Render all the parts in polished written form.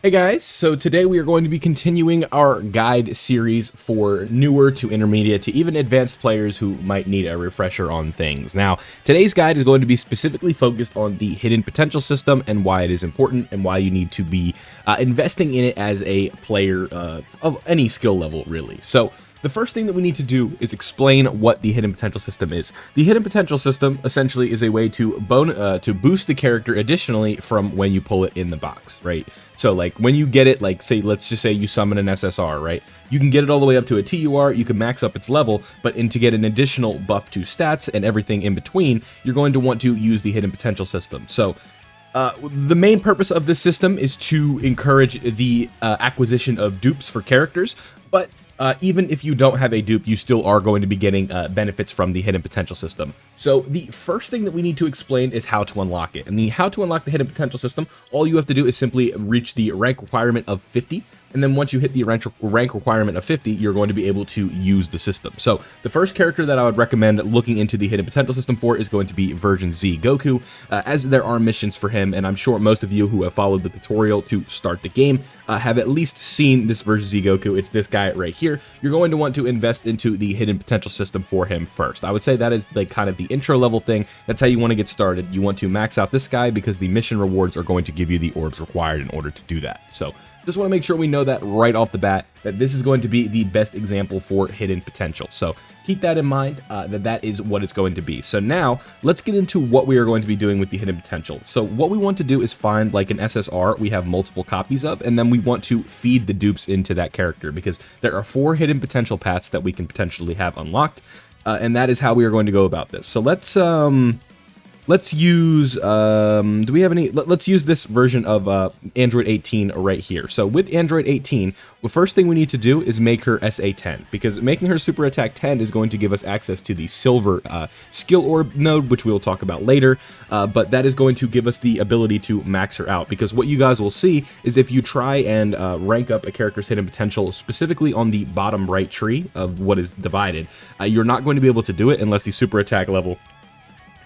Hey guys, so today we are going to be continuing our guide series for newer to intermediate to even advanced players who might need a refresher on things. Now, today's guide is going to be specifically focused on the hidden potential system and why it is important and why you need to be investing in it as a player of any skill level, really. So, the first thing that we need to do is explain what the hidden potential system is. The hidden potential system essentially is a way to boost the character additionally from when you pull it in the box, right? So like when you get it, like say, let's just say you summon an SSR, right? You can get it all the way up to a TUR, you can max up its level, but to get an additional buff to stats and everything in between, you're going to want to use the hidden potential system. So the main purpose of this system is to encourage the acquisition of dupes for characters, but even if you don't have a dupe, you still are going to be getting benefits from the hidden potential system. So the first thing that we need to explain is how to unlock it. And how to unlock the hidden potential system, all you have to do is simply reach the rank requirement of 50. And then once you hit the rank requirement of 50, you're going to be able to use the system. So the first character that I would recommend looking into the hidden potential system for is going to be Version Z Goku, as there are missions for him, and I'm sure most of you who have followed the tutorial to start the game have at least seen this Version Z Goku. It's this guy right here. You're going to want to invest into the hidden potential system for him first. I would say that is like kind of the intro level thing. That's how you want to get started. You want to max out this guy because the mission rewards are going to give you the orbs required in order to do that. So just want to make sure we know that right off the bat, that this is going to be the best example for hidden potential. So keep that in mind, that is what it's going to be. So now let's get into what we are going to be doing with the hidden potential. So what we want to do is find like an SSR we have multiple copies of, and then we want to feed the dupes into that character because there are 4 hidden potential paths that we can potentially have unlocked, and that is how we are going to go about this. So let's use, do we have any, let's use this version of Android 18 right here. So with Android 18, the first thing we need to do is make her SA 10, because making her super attack 10 is going to give us access to the silver skill orb node, which we'll talk about later, but that is going to give us the ability to max her out, because what you guys will see is if you try and rank up a character's hidden potential, specifically on the bottom right tree of what is divided, you're not going to be able to do it unless the super attack level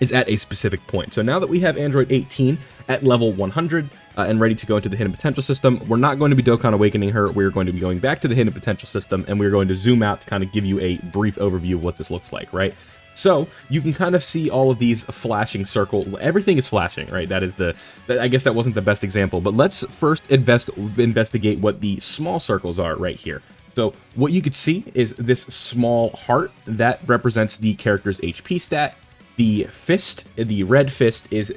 is at a specific point. So now that we have Android 18 at level 100 and ready to go into the hidden potential system, we're not going to be Dokkan Awakening her. We're going to be going back to the hidden potential system, and we're going to zoom out to kind of give you a brief overview of what this looks like, right? So you can kind of see all of these flashing circle. Everything is flashing, right? I guess that wasn't the best example, but let's first investigate what the small circles are right here. So what you could see is this small heart that represents the character's HP stat. The fist, the red fist, is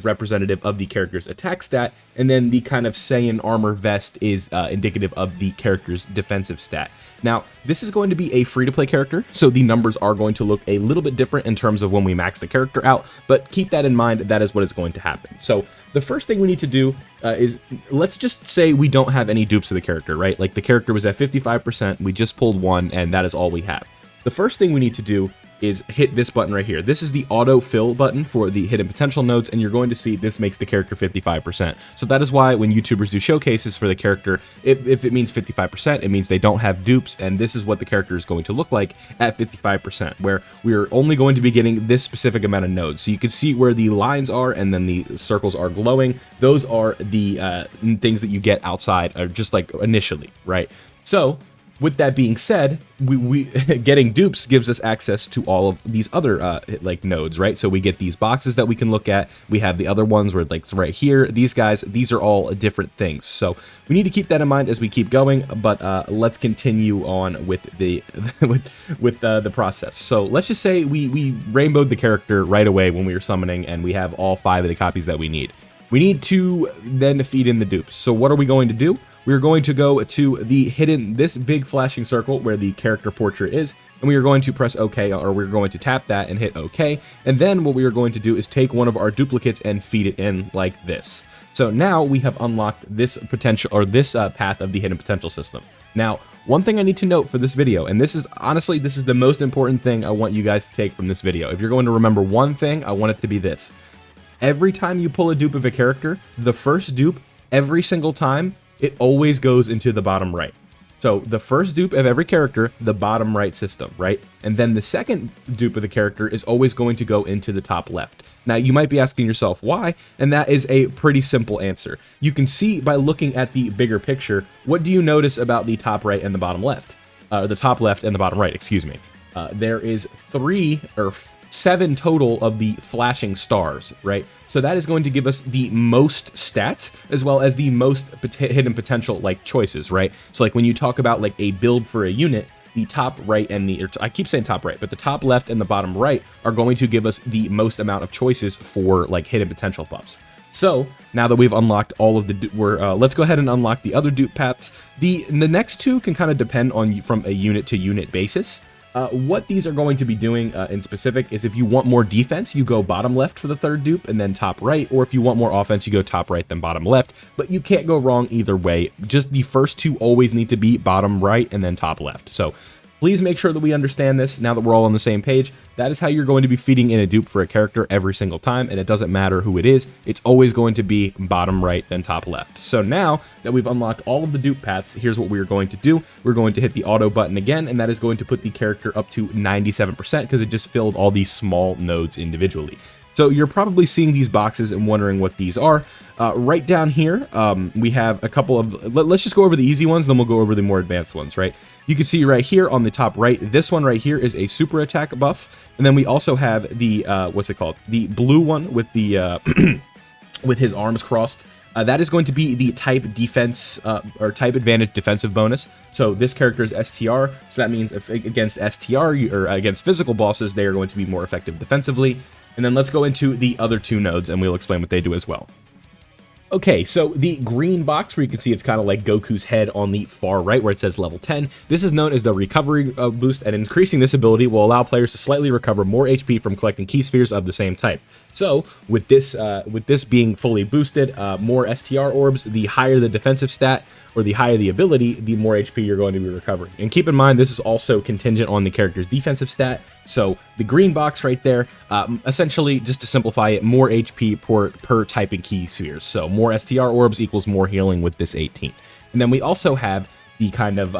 representative of the character's attack stat, and then the kind of Saiyan armor vest is indicative of the character's defensive stat. Now, this is going to be a free-to-play character, so the numbers are going to look a little bit different in terms of when we max the character out, but keep that in mind, that is what is going to happen. So the first thing we need to do is, let's just say we don't have any dupes of the character, right? Like the character was at 55%, we just pulled one, and that is all we have. The first thing we need to do is hit this button right here. This is the auto fill button for the hidden potential nodes, and you're going to see this makes the character 55%. So that is why when YouTubers do showcases for the character, if it means 55%, it means they don't have dupes, and this is what the character is going to look like at 55%, where we're only going to be getting this specific amount of nodes. So you can see where the lines are, and then the circles are glowing. Those are the things that you get outside, or just like initially, right? So with that being said, we getting dupes gives us access to all of these other like nodes, right? So we get these boxes that we can look at. We have the other ones where like right here, these guys, these are all different things. So we need to keep that in mind as we keep going. But let's continue on with the the process. So let's just say we rainbowed the character right away when we were summoning, and we have all 5 of the copies that we need. We need to then feed in the dupes. So what are we going to do? We're going to go to the hidden, this big flashing circle where the character portrait is, and we are going to press OK, or we're going to tap that and hit OK. And then what we are going to do is take one of our duplicates and feed it in like this. So now we have unlocked this potential, or this path of the hidden potential system. Now, one thing I need to note for this video, and this is honestly, this is the most important thing I want you guys to take from this video. If you're going to remember one thing, I want it to be this. Every time you pull a dupe of a character, the first dupe, every single time, it always goes into the bottom right. So the first dupe of every character, the bottom right system, right? And then the second dupe of the character is always going to go into the top left. Now you might be asking yourself why, and that is a pretty simple answer. You can see by looking at the bigger picture, what do you notice about the top right and the bottom left? The top left and the bottom right, excuse me. There is 7 total of the flashing stars, right? So that is going to give us the most stats as well as the most hidden potential like choices, right? So like when you talk about like a build for a unit, the top right and I keep saying top right, but the top left and the bottom right are going to give us the most amount of choices for like hidden potential buffs. So now that we've unlocked all of the, let's go ahead and unlock the other dupe paths. The next two can kind of depend on from a unit to unit basis. What these are going to be doing in specific is if you want more defense, you go bottom left for the third dupe and then top right, or if you want more offense, you go top right then bottom left, but you can't go wrong either way. Just the first two always need to be bottom right and then top left. So please make sure that we understand this now that we're all on the same page. That is how you're going to be feeding in a dupe for a character every single time, and it doesn't matter who it is. It's always going to be bottom right, then top left. So now that we've unlocked all of the dupe paths, here's what we're going to do. We're going to hit the auto button again, and that is going to put the character up to 97% because it just filled all these small nodes individually. So you're probably seeing these boxes and wondering what these are. Right down here, we have a couple of, let's just go over the easy ones, then we'll go over the more advanced ones, right? You can see right here on the top right, this one right here is a super attack buff. And then we also have the, what's it called? The blue one with the, with his arms crossed. That is going to be the type defense, or type advantage defensive bonus. So this character is STR, so that means if against STR, or against physical bosses, they are going to be more effective defensively. And then let's go into the other two nodes and we'll explain what they do as well. Okay, so the green box where you can see it's kind of like Goku's head on the far right where it says level 10. This is known as the recovery boost, and increasing this ability will allow players to slightly recover more HP from collecting key spheres of the same type. So with this being fully boosted, more STR orbs, the higher the defensive stat or the higher the ability, the more HP you're going to be recovering. And keep in mind, this is also contingent on the character's defensive stat. So the green box right there, essentially, just to simplify it, more HP per type of key spheres. So more STR orbs equals more healing with this 18. And then we also have the kind of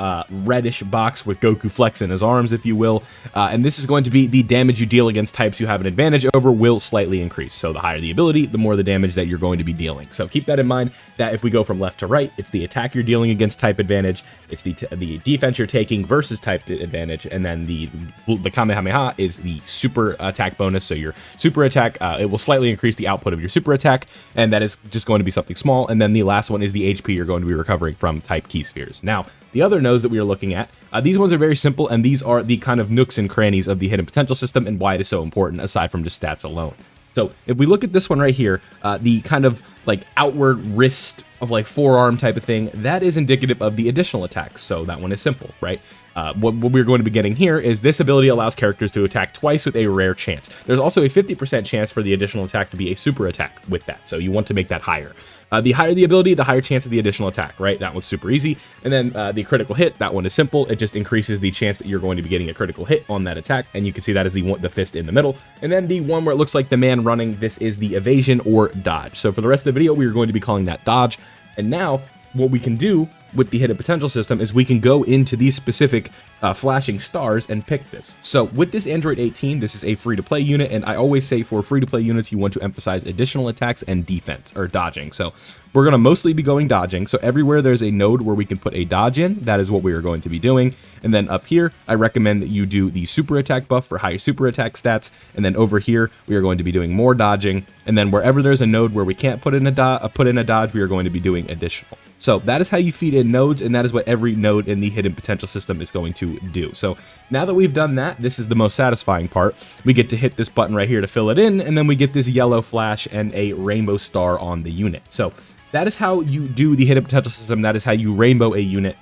reddish box with Goku flexing his arms, if you will. And this is going to be the damage you deal against types you have an advantage over will slightly increase. So the higher the ability, the more the damage that you're going to be dealing. So keep that in mind, that if we go from left to right, it's the attack you're dealing against type advantage, it's the defense you're taking versus type advantage, and then the Kamehameha is the super attack bonus. So your super attack, it will slightly increase the output of your super attack, and that is just going to be something small. And then the last one is the HP you're going to be recovering from type key spheres. Now, the other nodes that we are looking at, these ones are very simple, and these are the kind of nooks and crannies of the hidden potential system and why it is so important aside from just stats alone. So if we look at this one right here, the kind of like outward wrist of like forearm type of thing, that is indicative of the additional attacks. So that one is simple, right? What we're going to be getting here is this ability allows characters to attack twice with a rare chance. There's also a 50% chance for the additional attack to be a super attack with that. So you want to make that higher. The higher the ability, the higher chance of the additional attack, right? That one's super easy. And then the critical hit, that one is simple. It just increases the chance that you're going to be getting a critical hit on that attack. And you can see that is the fist in the middle. And then the one where it looks like the man running, this is the evasion or dodge. So for the rest of the video, we are going to be calling that dodge. And now what we can do with the hidden potential system is we can go into these specific flashing stars and pick this. So with this Android 18, this is a free-to-play unit, and I always say for free-to-play units, you want to emphasize additional attacks and defense, or dodging. So we're going to mostly be going dodging. So everywhere there's a node where we can put a dodge in, that is what we are going to be doing. And then up here, I recommend that you do the super attack buff for higher super attack stats. And then over here, we are going to be doing more dodging. And then wherever there's a node where we can't put in a dodge, we are going to be doing additional. So that is how you feed in nodes, and that is what every node in the hidden potential system is going to do. So now that we've done that, this is the most satisfying part. We get to hit this button right here to fill it in, and then we get this yellow flash and a rainbow star on the unit. So that is how you do the hidden potential system. That is how you rainbow a unit.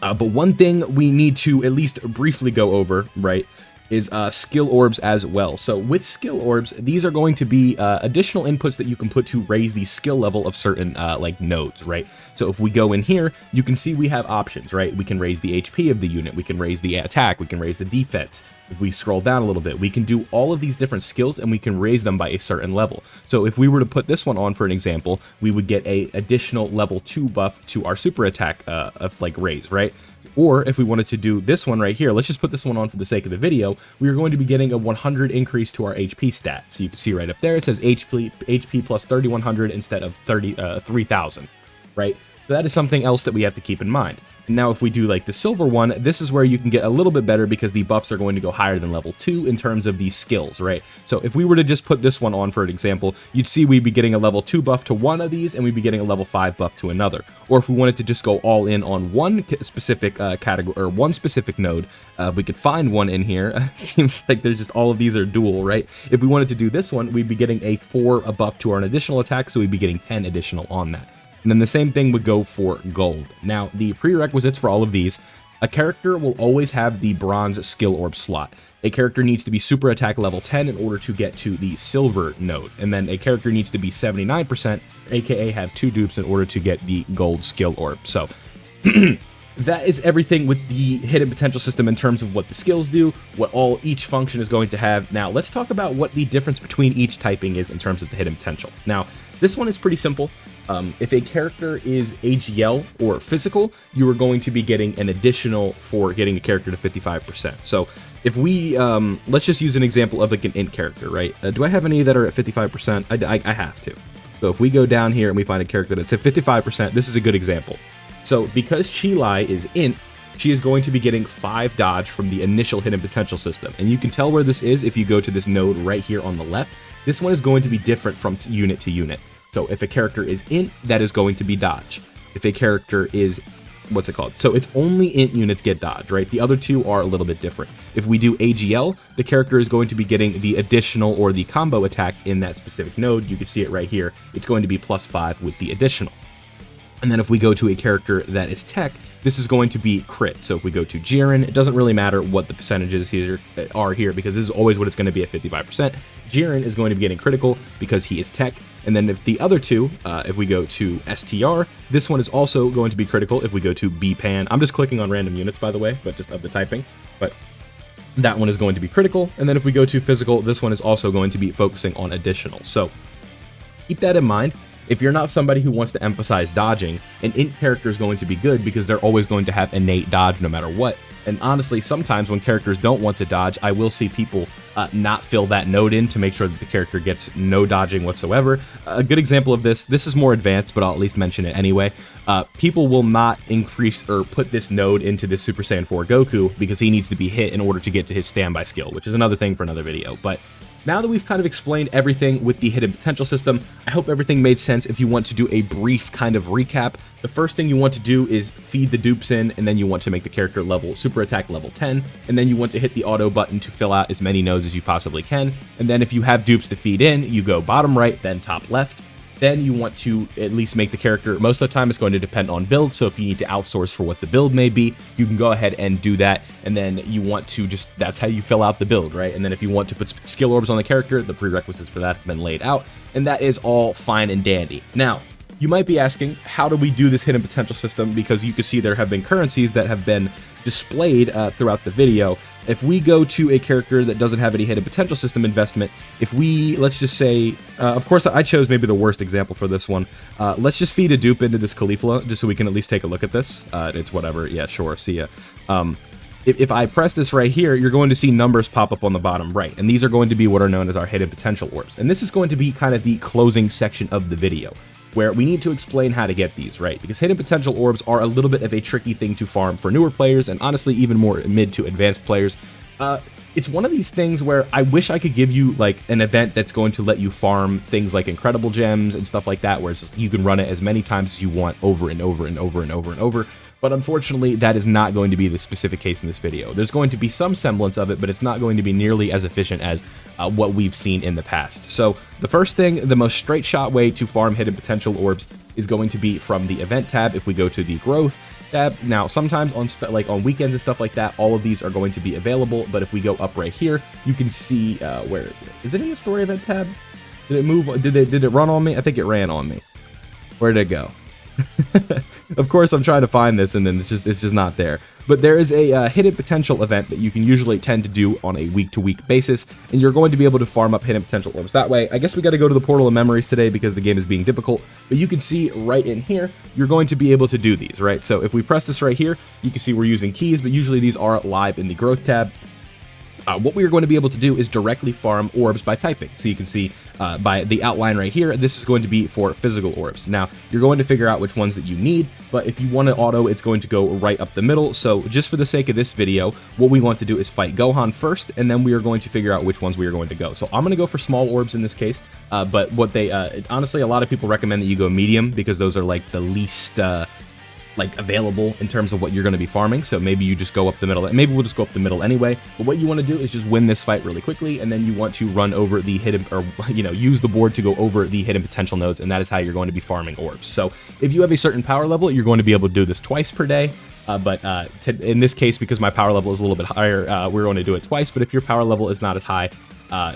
But one thing we need to at least briefly go over, right, is skill orbs as well. So with skill orbs, these are going to be additional inputs that you can put to raise the skill level of certain like nodes, right? So if we go in here, you can see we have options, right? We can raise the HP of the unit, we can raise the attack, we can raise the defense. If we scroll down a little bit, we can do all of these different skills and we can raise them by a certain level. So if we were to put this one on for an example, we would get a additional level 2 buff to our super attack of like raise, right? Or if we wanted to do this one right here, let's just put this one on for the sake of the video, we are going to be getting a 100 increase to our HP stat. So you can see right up there, it says HP plus 3100 instead of 3000, right? So that is something else that we have to keep in mind. Now, if we do like the silver one, this is where you can get a little bit better because the buffs are going to go higher than level 2 in terms of these skills, right? So if we were to just put this one on for an example, you'd see we'd be getting a level 2 buff to one of these and we'd be getting a level 5 buff to another. Or if we wanted to just go all in on one specific category or one specific node, we could find one in here. It seems like there's just all of these are dual, right? If we wanted to do this one, we'd be getting a 4 buff to our additional attack, so we'd be getting 10 additional on that. And then the same thing would go for gold. Now, the prerequisites for all of these, a character will always have the bronze skill orb slot. A character needs to be super attack level 10 in order to get to the silver node. And then a character needs to be 79%, aka have 2 dupes in order to get the gold skill orb. So that is everything with the hidden potential system in terms of what the skills do, what each function is going to have. Now, let's talk about what the difference between each typing is in terms of the hidden potential. Now, this one is pretty simple. If a character is AGL or physical, you are going to be getting an additional for getting a character to 55%. So if we, let's just use an example of like an int character, right? Do I have any that are at 55%? I have to. So if we go down here and we find a character that's at 55%, this is a good example. So because Cheelai is int, she is going to be getting 5 dodge from the initial hidden potential system. And you can tell where this is if you go to this node right here on the left. This one is going to be different from unit to unit. So if a character is int, that is going to be dodge. If a character is, what's it called? So it's only int units get dodge, right? The other two are a little bit different. If we do AGL, the character is going to be getting the additional or the combo attack in that specific node. You can see it right here. It's going to be +5 with the additional. And then if we go to a character that is tech, this is going to be crit. So if we go to Jiren, it doesn't really matter what the percentages here are here because this is always what it's going to be at 55%. Jiren is going to be getting critical because he is tech. And then if the other two, if we go to STR, this one is also going to be critical. If we go to BPAN, I'm just clicking on random units, by the way, but just of the typing. But that one is going to be critical. And then if we go to physical, this one is also going to be focusing on additional. So keep that in mind. If you're not somebody who wants to emphasize dodging, an int character is going to be good because they're always going to have innate dodge no matter what. And honestly, sometimes when characters don't want to dodge, I will see people not fill that node in to make sure that the character gets no dodging whatsoever. A good example of this is more advanced, but I'll at least mention it anyway. People will not increase or put this node into this Super Saiyan 4 Goku because he needs to be hit in order to get to his standby skill, which is another thing for another video. But now that we've kind of explained everything with the hidden potential system, I hope everything made sense. If you want to do a brief kind of recap, the first thing you want to do is feed the dupes in, and then you want to make the character level super attack level 10, and then you want to hit the auto button to fill out as many nodes as you possibly can. And then if you have dupes to feed in, you go bottom right, then top left. Then you want to at least make the character, most of the time it's going to depend on build, so if you need to outsource for what the build may be, you can go ahead and do that, and then you want to just, that's how you fill out the build, right? And then if you want to put skill orbs on the character, the prerequisites for that have been laid out, and that is all fine and dandy. Now, you might be asking, how do we do this hidden potential system? Because you can see there have been currencies that have been displayed throughout the video. If we go to a character that doesn't have any hidden potential system investment, if we, let's just say, of course I chose maybe the worst example for this one. Let's just feed a dupe into this Caulifla, just so we can at least take a look at this. It's whatever, yeah, sure, see ya. If I press this right here, you're going to see numbers pop up on the bottom right, and these are going to be what are known as our hidden potential orbs. And this is going to be kind of the closing section of the video, where we need to explain how to get these, right? Because hidden potential orbs are a little bit of a tricky thing to farm for newer players, and honestly, even more mid to advanced players. It's one of these things where I wish I could give you like an event that's going to let you farm things like incredible gems and stuff like that, where it's just, you can run it as many times as you want over and over and over and over and over. But unfortunately, that is not going to be the specific case in this video. There's going to be some semblance of it, but it's not going to be nearly as efficient as what we've seen in the past. So the first thing, the most straight shot way to farm hidden potential orbs is going to be from the event tab. If we go to the growth tab, now sometimes on on weekends and stuff like that, all of these are going to be available. But if we go up right here, you can see, where is it? Is it in the story event tab? Did it move? Did it run on me? I think it ran on me. Where did it go? Of course, I'm trying to find this, and then it's just not there. But there is a hidden potential event that you can usually tend to do on a week-to-week basis, and you're going to be able to farm up hidden potential orbs that way. I guess we got to go to the Portal of Memories today because the game is being difficult, but you can see right in here, you're going to be able to do these, right? So if we press this right here, you can see we're using keys, but usually these are live in the growth tab. What we are going to be able to do is directly farm orbs by typing. So you can see by the outline right here, this is going to be for physical orbs. Now, you're going to figure out which ones that you need, but if you want to auto, it's going to go right up the middle. So just for the sake of this video, what we want to do is fight Gohan first, and then we are going to figure out which ones we are going to go. So I'm going to go for small orbs in this case, but what they, honestly, a lot of people recommend that you go medium because those are like the least... like available in terms of what you're going to be farming. So maybe you just go up the middle, and maybe we'll just go up the middle anyway. But what you want to do is just win this fight really quickly, and then you want to run over the hidden, or use the board to go over the hidden potential nodes, and that is how you're going to be farming orbs. So if you have a certain power level, you're going to be able to do this twice per day. In this case, because my power level is a little bit higher, we're going to do it twice. But if your power level is not as high,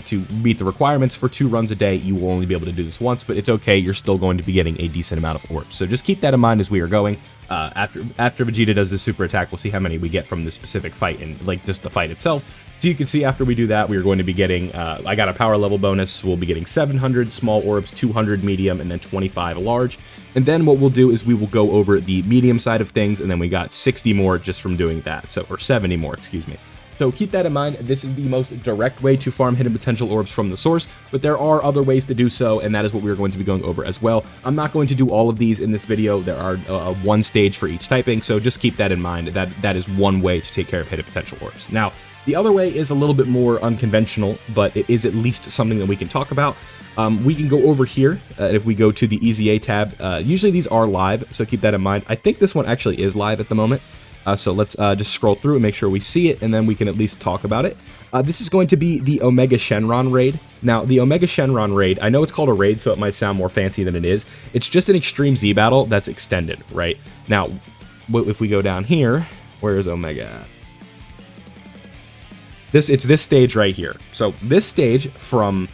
to meet the requirements for 2 runs a day, you will only be able to do this once, but it's okay. You're still going to be getting a decent amount of orbs. So just keep that in mind as we are going. After Vegeta does this super attack, we'll see how many we get from this specific fight and like just the fight itself. So you can see after we do that, we are going to be getting, I got a power level bonus. We'll be getting 700 small orbs, 200 medium, and then 25 large. And then what we'll do is we will go over the medium side of things, and then we got 60 more just from doing that. So, or 70 more, excuse me. So keep that in mind. This is the most direct way to farm hidden potential orbs from the source, but there are other ways to do so, and that is what we're going to be going over as well. I'm not going to do all of these in this video. There are one stage for each typing, so just keep that in mind. That is one way to take care of hidden potential orbs. Now, the other way is a little bit more unconventional, but it is at least something that we can talk about. We can go over here, if we go to the EZA tab. Usually these are live, so keep that in mind. I think this one actually is live at the moment. So let's just scroll through and make sure we see it, and then we can at least talk about it. This is going to be the Omega Shenron raid. Now, the Omega Shenron raid, I know it's called a raid, so it might sound more fancy than it is. It's just an Extreme Z battle that's extended, right? Now, if we go down here, where is Omega at? It's this stage right here. So this stage from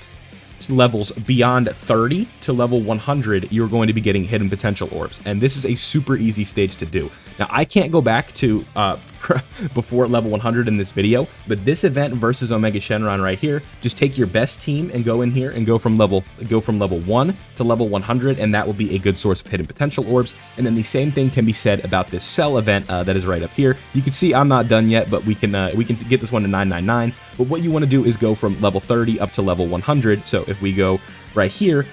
levels beyond 30 to level 100, you're going to be getting hidden potential orbs, and this is a super easy stage to do. Now, I can't go back to before level 100 in this video, but this event versus Omega Shenron right here, just take your best team and go in here and go from level 1 to level 100, and that will be a good source of hidden potential orbs. And then the same thing can be said about this Cell event that is right up here. You can see I'm not done yet, but we can get this one to 999. But what you want to do is go from level 30 up to level 100. So if we go right here,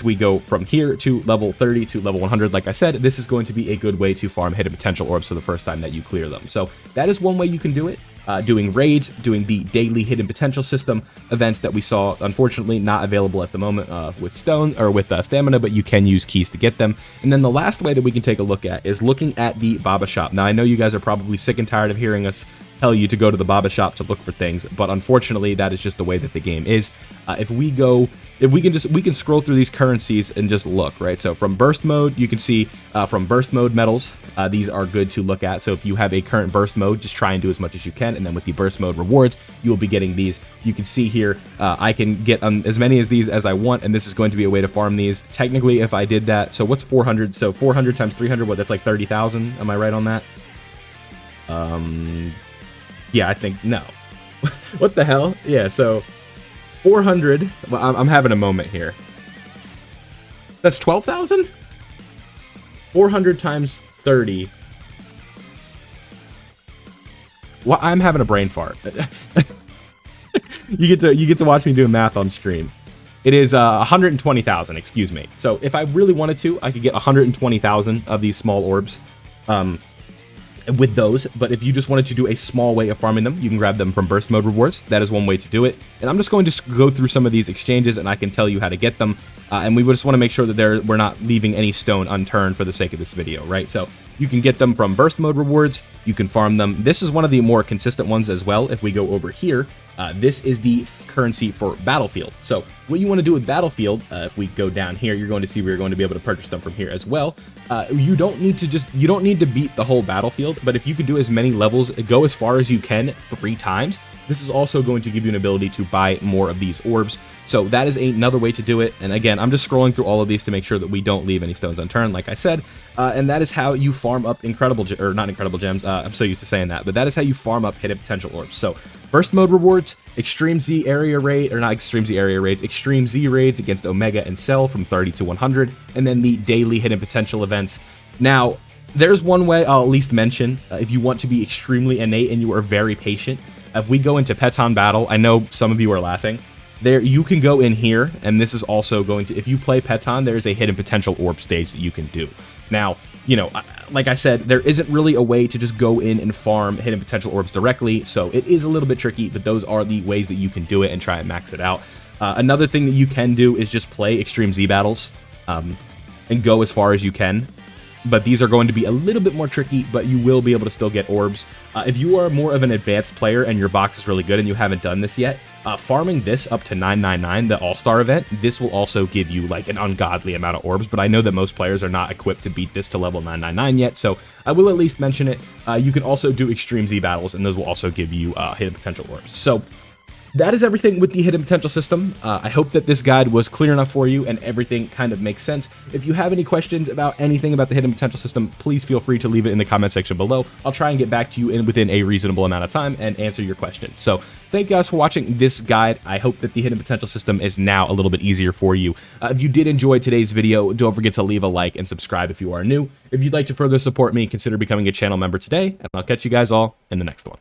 we go from here to level 30 to level 100. Like I said, this is going to be a good way to farm hidden potential orbs for the first time that you clear them. So that is one way you can do it. Doing raids, doing the daily hidden potential system events that we saw, unfortunately not available at the moment with stone or with stamina, but you can use keys to get them. And then the last way that we can take a look at is looking at the Baba Shop. Now, I know you guys are probably sick and tired of hearing us tell you to go to the Baba Shop to look for things, but unfortunately that is just the way that the game is. If we can scroll through these currencies and just look, right? So from burst mode, you can see from burst mode medals, these are good to look at. So if you have a current burst mode, just try and do as much as you can, and then with the burst mode rewards, you will be getting these. You can see here, I can get as many of these as I want, and this is going to be a way to farm these. Technically, if I did that, so what's 400? So 400 times 300, what, that's like 30,000? Am I right on that? Yeah, I think, no. What the hell? Yeah, so 400, well, I'm having a moment here. That's 12,000? 400 times 30. Well, I'm having a brain fart. You get to watch me do math on stream. It is 120,000, excuse me. So if I really wanted to, I could get 120,000 of these small orbs. With those, but if you just wanted to do a small way of farming them, you can grab them from burst mode rewards. That is one way to do it, and I'm just going to go through some of these exchanges, and I can tell you how to get them, and we just want to make sure that we're not leaving any stone unturned for the sake of this video, right? So you can get them from burst mode rewards, you can farm them. This is one of the more consistent ones as well. If we go over here, this is the currency for Battlefield. So what you want to do with Battlefield, if we go down here, you're going to see we're going to be able to purchase them from here as well. You don't need to beat the whole Battlefield, but if you can do as many levels, go as far as you can 3 times, this is also going to give you an ability to buy more of these orbs. So that is another way to do it. And again, I'm just scrolling through all of these to make sure that we don't leave any stones unturned, like I said. And that is how you farm up not incredible gems. I'm so used to saying that, but that is how you farm up hidden potential orbs. So burst mode rewards, extreme Z area raid, or not extreme Z area raids, extreme Z raids against Omega and Cell from 30 to 100, and then the daily hidden potential events. Now, there's one way I'll at least mention, if you want to be extremely innate and you are very patient. If we go into Peton Battle, I know some of you are laughing. There, you can go in here, and this is also going to, if you play Peton, there's a hidden potential orb stage that you can do. Now, you know, like I said, there isn't really a way to just go in and farm hidden potential orbs directly, so it is a little bit tricky, but those are the ways that you can do it and try and max it out. Another thing that you can do is just play Extreme Z battles and go as far as you can. But these are going to be a little bit more tricky, but you will be able to still get orbs. If you are more of an advanced player and your box is really good and you haven't done this yet, farming this up to 999, the All-Star event, this will also give you like an ungodly amount of orbs, but I know that most players are not equipped to beat this to level 999 yet, so I will at least mention it. You can also do Extreme Z battles, and those will also give you hidden potential orbs. So that is everything with the hidden potential system. I hope that this guide was clear enough for you and everything kind of makes sense. If you have any questions about anything about the hidden potential system, please feel free to leave it in the comment section below. I'll try and get back to you within a reasonable amount of time and answer your questions. So thank you guys for watching this guide. I hope that the hidden potential system is now a little bit easier for you. If you did enjoy today's video, don't forget to leave a like and subscribe if you are new. If you'd like to further support me, consider becoming a channel member today, and I'll catch you guys all in the next one.